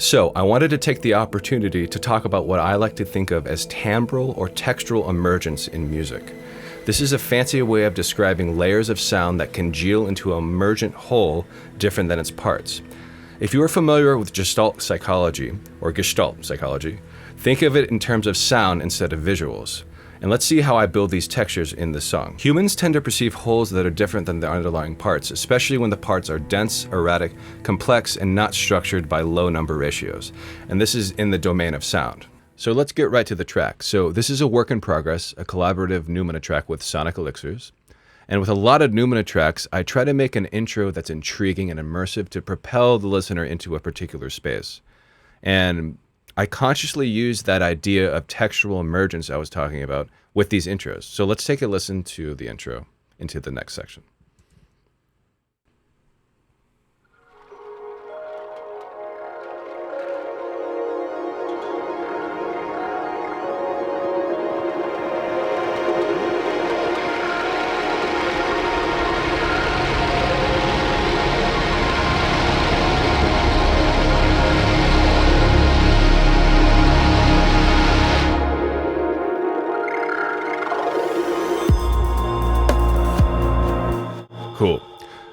So I wanted to take the opportunity to talk about what I like to think of as timbral or textural emergence in music. This is a fancy way of describing layers of sound that congeal into an emergent whole different than its parts. If you are familiar with Gestalt psychology, think of it in terms of sound instead of visuals. And let's see how I build these textures in this song. Humans tend to perceive wholes that are different than the underlying parts, especially when the parts are dense, erratic, complex, and not structured by low number ratios. And this is in the domain of sound. So let's get right to the track. So this is a work in progress, a collaborative Noumenah track with Sonic Elixirs. And with a lot of Noumenah tracks, I try to make an intro that's intriguing and immersive to propel the listener into a particular space. And I consciously use that idea of textual emergence I was talking about with these intros. So let's take a listen to the intro into the next section. Cool.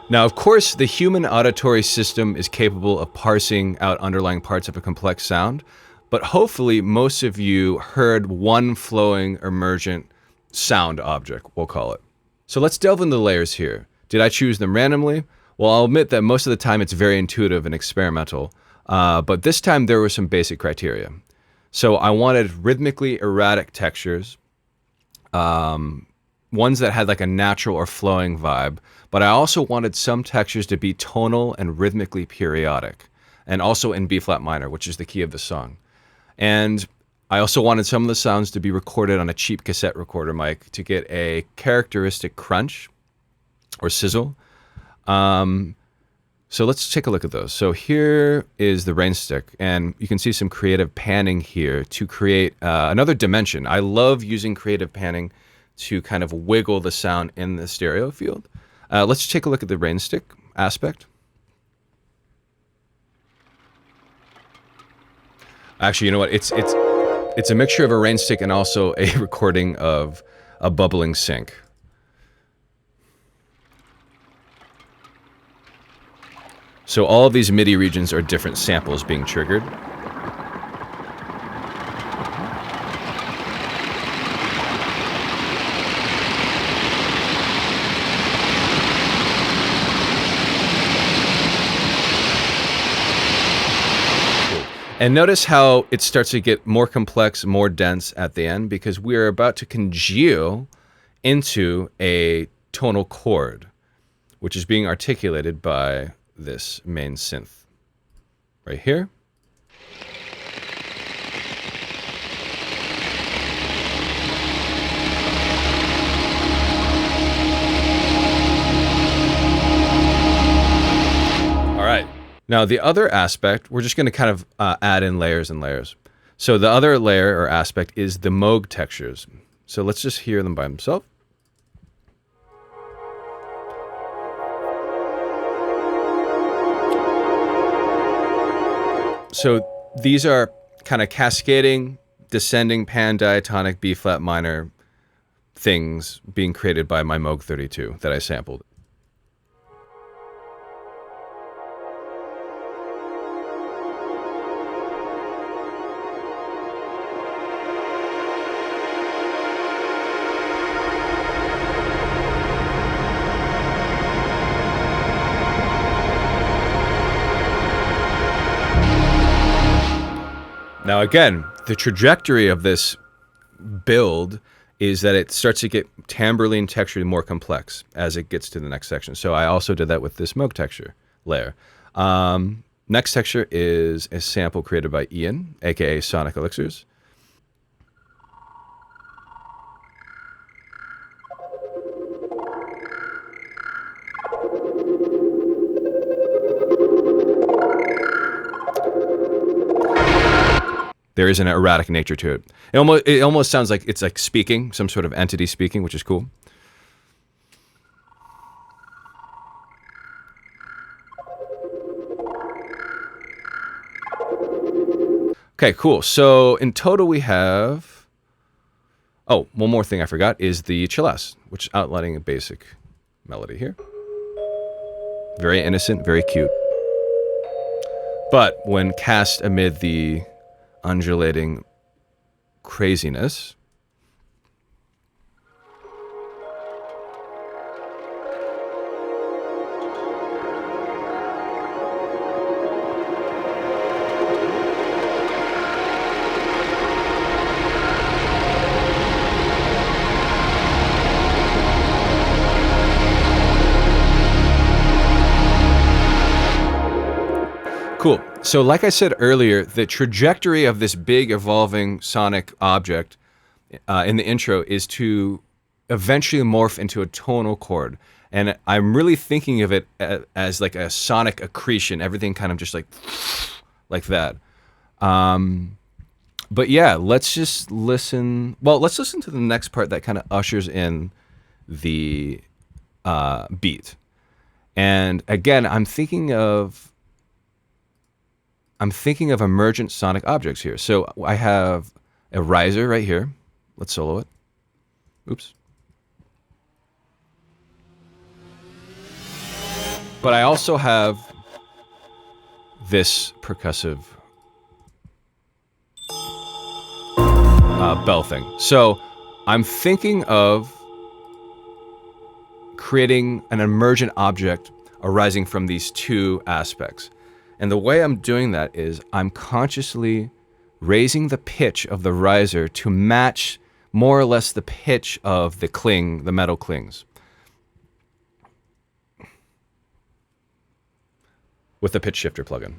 Now, of course, the human auditory system is capable of parsing out underlying parts of a complex sound, but hopefully most of you heard one flowing emergent sound object, we'll call it. So let's delve into the layers here. Did I choose them randomly? Well, I'll admit that most of the time it's very intuitive and experimental, but this time there were some basic criteria. So I wanted rhythmically erratic textures, ones that had like a natural or flowing vibe, but I also wanted some textures to be tonal and rhythmically periodic, and also in B-flat minor, which is the key of the song. And I also wanted some of the sounds to be recorded on a cheap cassette recorder mic to get a characteristic crunch or sizzle. So let's take a look at those. So here is the rain stick, and you can see some creative panning here to create another dimension. I love using creative panning to kind of wiggle the sound in the stereo field. Let's take a look at the rain stick aspect. Actually, you know what? It's a mixture of a rain stick and also a recording of a bubbling sink. So all of these MIDI regions are different samples being triggered. And notice how it starts to get more complex, more dense at the end, because we are about to congeal into a tonal chord, which is being articulated by this main synth right here. All right. Now, the other aspect, we're just going to kind of add in layers and layers. So the other layer or aspect is the Moog textures. So let's just hear them by themselves. So these are kind of cascading, descending pan-diatonic B-flat minor things being created by my Moog 32 that I sampled. Now again, the trajectory of this build is that it starts to get timbrally texturally more complex as it gets to the next section. So I also did that with this Moog texture layer. Next texture is a sample created by Ian, aka Sonic Elixirs. There is an erratic nature to it. It almost sounds like it's like speaking, some sort of entity speaking, which is cool. Okay, cool. So in total we have, oh, one more thing I forgot is the chillass, which is outlining a basic melody here. Very innocent, very cute. But when cast amid the undulating craziness, cool. So like I said earlier, the trajectory of this big evolving sonic object in the intro is to eventually morph into a tonal chord. And I'm really thinking of it as like a sonic accretion, everything kind of just like that. But yeah, let's just listen. Well, let's listen to the next part that kind of ushers in the beat. And again, I'm thinking of emergent sonic objects here. So I have a riser right here. Let's solo it. Oops. But I also have this percussive bell thing. So I'm thinking of creating an emergent object arising from these two aspects. And the way I'm doing that is I'm consciously raising the pitch of the riser to match more or less the pitch of the cling, the metal clings, with the pitch shifter plugin.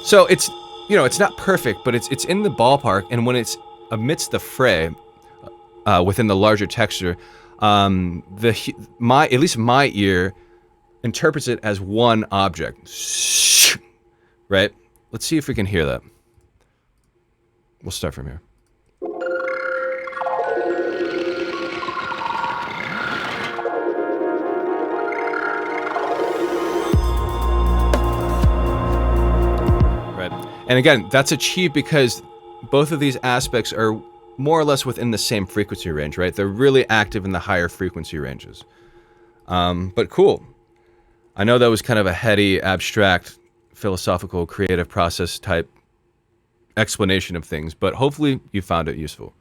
So it's, you know, it's not perfect, but it's in the ballpark. And when it's amidst the fray, within the larger texture, at least my ear interprets it as one object, right? Let's see if we can hear that. We'll start from here. Right. And again, that's achieved because both of these aspects are more or less within the same frequency range, right? They're really active in the higher frequency ranges. But cool. I know that was kind of a heady, abstract, philosophical, creative process type explanation of things, but hopefully you found it useful.